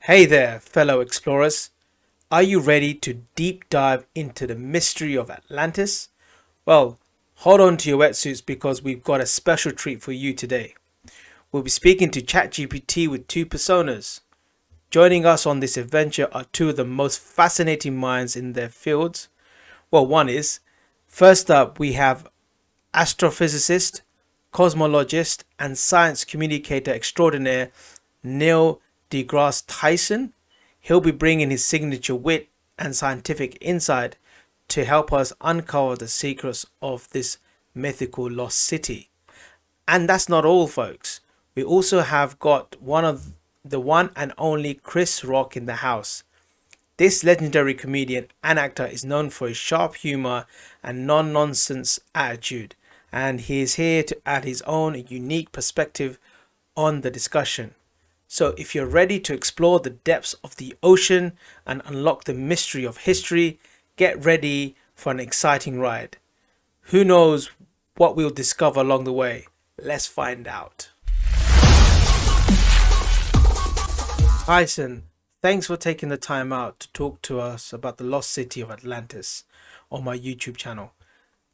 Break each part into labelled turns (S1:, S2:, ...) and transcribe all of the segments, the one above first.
S1: Hey there, fellow explorers. Are you ready to deep dive into the mystery of Atlantis? Well, hold on to your wetsuits because we've got a special treat for you today. We'll be speaking to ChatGPT with two personas. Joining us on this adventure are two of the most fascinating minds in their fields. Well, one is, first up, we have astrophysicist, cosmologist, and science communicator extraordinaire Neil deGrasse Tyson. He'll be bringing his signature wit and scientific insight to help us uncover the secrets of this mythical lost city. And that's not all, folks. We also have got the one and only Chris Rock in the house. This legendary comedian and actor is known for his sharp humor and non-nonsense attitude, and he is here to add his own unique perspective on the discussion. So if you're ready to explore the depths of the ocean and unlock the mystery of history, get ready for an exciting ride. Who knows what we'll discover along the way? Let's find out. Tyson, thanks for taking the time out to talk to us about the lost city of Atlantis on my YouTube channel.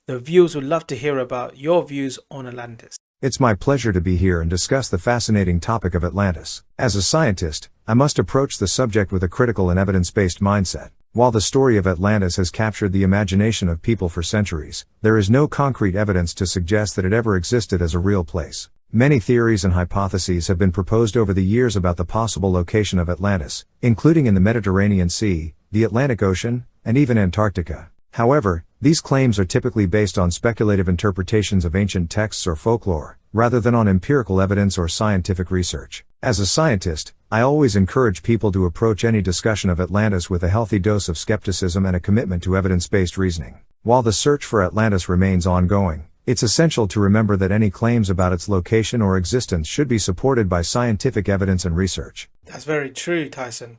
S1: The viewers would love to hear about your views on Atlantis.
S2: It's my pleasure to be here and discuss the fascinating topic of Atlantis. As a scientist, I must approach the subject with a critical and evidence-based mindset. While the story of Atlantis has captured the imagination of people for centuries, there is no concrete evidence to suggest that it ever existed as a real place. Many theories and hypotheses have been proposed over the years about the possible location of Atlantis, including in the Mediterranean Sea, the Atlantic Ocean, and even Antarctica. However, these claims are typically based on speculative interpretations of ancient texts or folklore, rather than on empirical evidence or scientific research. As a scientist, I always encourage people to approach any discussion of Atlantis with a healthy dose of skepticism and a commitment to evidence-based reasoning. While the search for Atlantis remains ongoing, it's essential to remember that any claims about its location or existence should be supported by scientific evidence and research.
S1: That's very true, Tyson.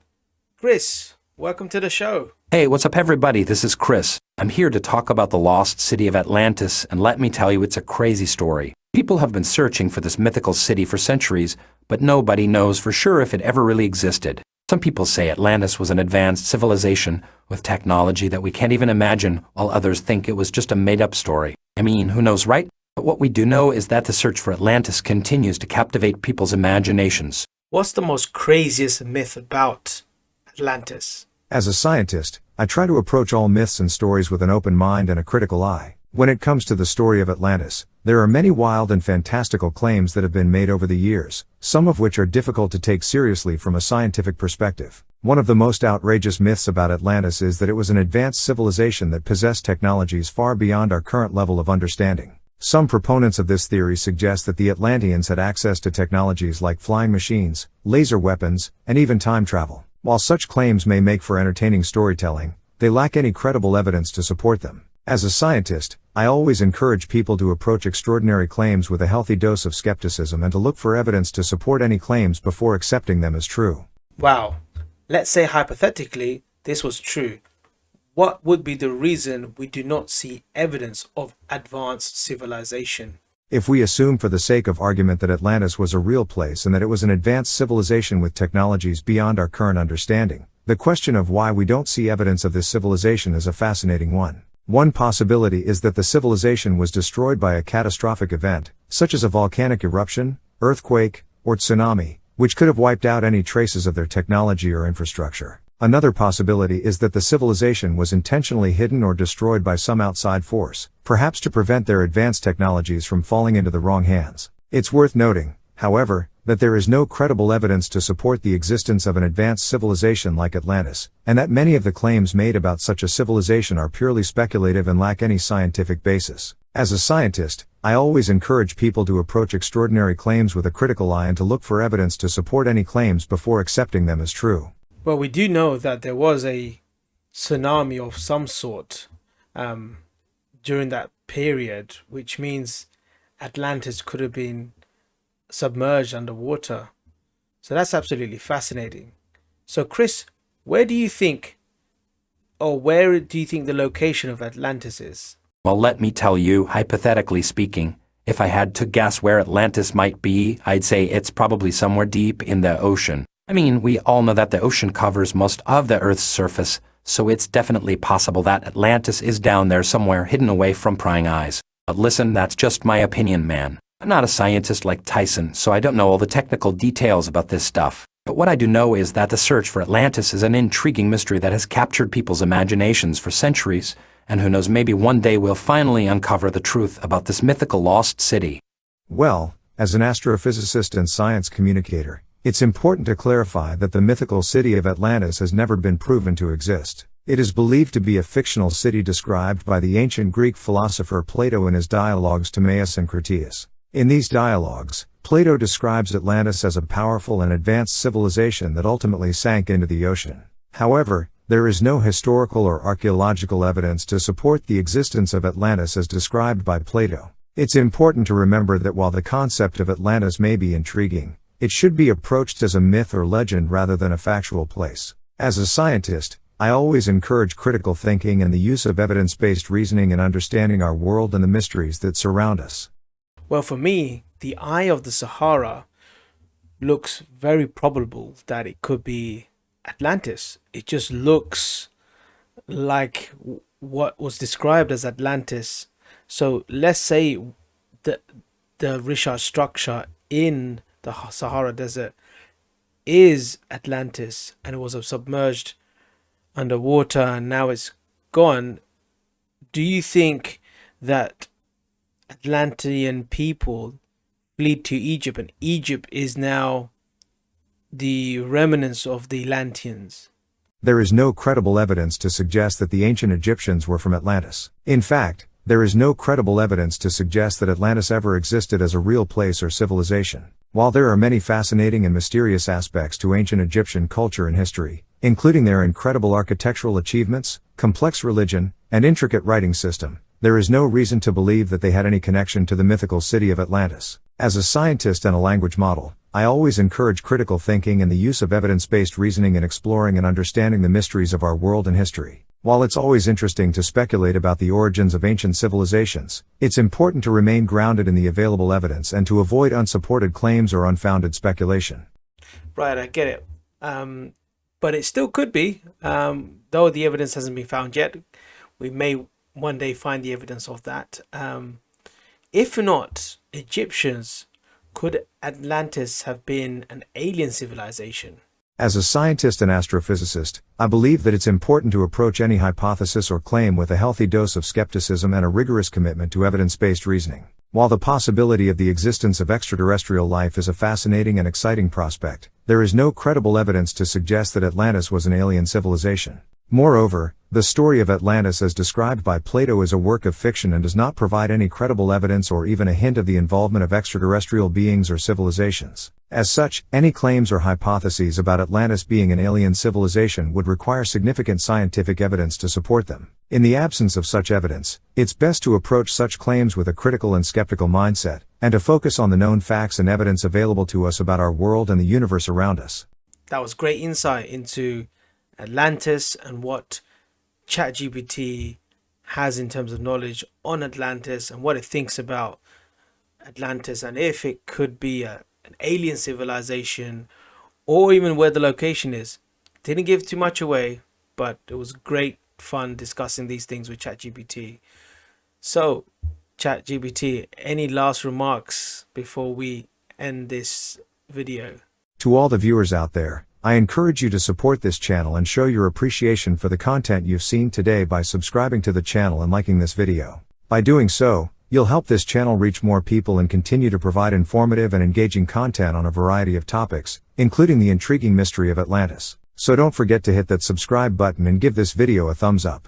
S1: Chris, welcome to the show.
S3: Hey, what's up everybody? This is Chris. I'm here to talk about the lost city of Atlantis, and let me tell you, it's a crazy story. People have been searching for this mythical city for centuries, but nobody knows for sure if it ever really existed. Some people say Atlantis was an advanced civilization with technology that we can't even imagine, while others think it was just a made-up story. I mean, who knows, right? But what we do know is that the search for Atlantis continues to captivate people's imaginations.
S1: What's the most craziest myth about Atlantis?
S2: As a scientist, I try to approach all myths and stories with an open mind and a critical eye. When it comes to the story of Atlantis, there are many wild and fantastical claims that have been made over the years, some of which are difficult to take seriously from a scientific perspective. One of the most outrageous myths about Atlantis is that it was an advanced civilization that possessed technologies far beyond our current level of understanding. Some proponents of this theory suggest that the Atlanteans had access to technologies like flying machines, laser weapons, and even time travel. While such claims may make for entertaining storytelling, they lack any credible evidence to support them. As a scientist, I always encourage people to approach extraordinary claims with a healthy dose of skepticism and to look for evidence to support any claims before accepting them as true.
S1: Wow. Let's say hypothetically this was true. What would be the reason we do not see evidence of advanced civilization?
S2: If we assume for the sake of argument that Atlantis was a real place and that it was an advanced civilization with technologies beyond our current understanding, the question of why we don't see evidence of this civilization is a fascinating one. One possibility is that the civilization was destroyed by a catastrophic event, such as a volcanic eruption, earthquake, or tsunami, which could have wiped out any traces of their technology or infrastructure. Another possibility is that the civilization was intentionally hidden or destroyed by some outside force, perhaps to prevent their advanced technologies from falling into the wrong hands. It's worth noting, however, that there is no credible evidence to support the existence of an advanced civilization like Atlantis, and that many of the claims made about such a civilization are purely speculative and lack any scientific basis. As a scientist, I always encourage people to approach extraordinary claims with a critical eye and to look for evidence to support any claims before accepting them as true.
S1: Well, we do know that there was a tsunami of some sort during that period, which means Atlantis could have been submerged underwater. So that's absolutely fascinating. So Chris, where do you think the location of Atlantis is?
S3: Well, let me tell you, hypothetically speaking, if I had to guess where Atlantis might be, I'd say it's probably somewhere deep in the ocean. I mean, we all know that the ocean covers most of the Earth's surface, so it's definitely possible that Atlantis is down there somewhere hidden away from prying eyes. But listen, that's just my opinion, man. I'm not a scientist like Tyson, so I don't know all the technical details about this stuff. But what I do know is that the search for Atlantis is an intriguing mystery that has captured people's imaginations for centuries, and who knows, maybe one day we'll finally uncover the truth about this mythical lost city.
S2: Well, as an astrophysicist and science communicator, it's important to clarify that the mythical city of Atlantis has never been proven to exist. It is believed to be a fictional city described by the ancient Greek philosopher Plato in his dialogues Timaeus and Critias. In these dialogues, Plato describes Atlantis as a powerful and advanced civilization that ultimately sank into the ocean. However, there is no historical or archaeological evidence to support the existence of Atlantis as described by Plato. It's important to remember that while the concept of Atlantis may be intriguing, it should be approached as a myth or legend rather than a factual place. As a scientist, I always encourage critical thinking and the use of evidence-based reasoning in understanding our world and the mysteries that surround us.
S1: Well, for me, the Eye of the Sahara looks very probable that it could be Atlantis. It just looks like what was described as Atlantis. So let's say the research structure in the Sahara Desert is Atlantis and it was submerged underwater and now it's gone. Do you think that Atlantean people fled to Egypt and Egypt is now the remnants of the Atlanteans?
S2: There is no credible evidence to suggest that the ancient Egyptians were from Atlantis. In fact, there is no credible evidence to suggest that Atlantis ever existed as a real place or civilization. While there are many fascinating and mysterious aspects to ancient Egyptian culture and history, including their incredible architectural achievements, complex religion, and intricate writing system, there is no reason to believe that they had any connection to the mythical city of Atlantis. As a scientist and a language model, I always encourage critical thinking and the use of evidence-based reasoning in exploring and understanding the mysteries of our world and history. While it's always interesting to speculate about the origins of ancient civilizations, it's important to remain grounded in the available evidence and to avoid unsupported claims or unfounded speculation.
S1: Right, I get it. But it still could be, though the evidence hasn't been found yet. We may one day find the evidence of that. If not Egyptians, could Atlantis have been an alien civilization?
S2: As a scientist and astrophysicist, I believe that it's important to approach any hypothesis or claim with a healthy dose of skepticism and a rigorous commitment to evidence-based reasoning. While the possibility of the existence of extraterrestrial life is a fascinating and exciting prospect, there is no credible evidence to suggest that Atlantis was an alien civilization. Moreover, the story of Atlantis as described by Plato is a work of fiction and does not provide any credible evidence or even a hint of the involvement of extraterrestrial beings or civilizations. As such, any claims or hypotheses about Atlantis being an alien civilization would require significant scientific evidence to support them. In the absence of such evidence, it's best to approach such claims with a critical and skeptical mindset, and to focus on the known facts and evidence available to us about our world and the universe around us.
S1: That was great insight into Atlantis and what ChatGPT has in terms of knowledge on Atlantis and what it thinks about Atlantis and if it could be an alien civilization or even where the location is. Didn't give too much away, but it was great fun discussing these things with ChatGPT. So, ChatGPT, any last remarks before we end this video?
S2: To all the viewers out there, I encourage you to support this channel and show your appreciation for the content you've seen today by subscribing to the channel and liking this video. By doing so, you'll help this channel reach more people and continue to provide informative and engaging content on a variety of topics, including the intriguing mystery of Atlantis. So don't forget to hit that subscribe button and give this video a thumbs up.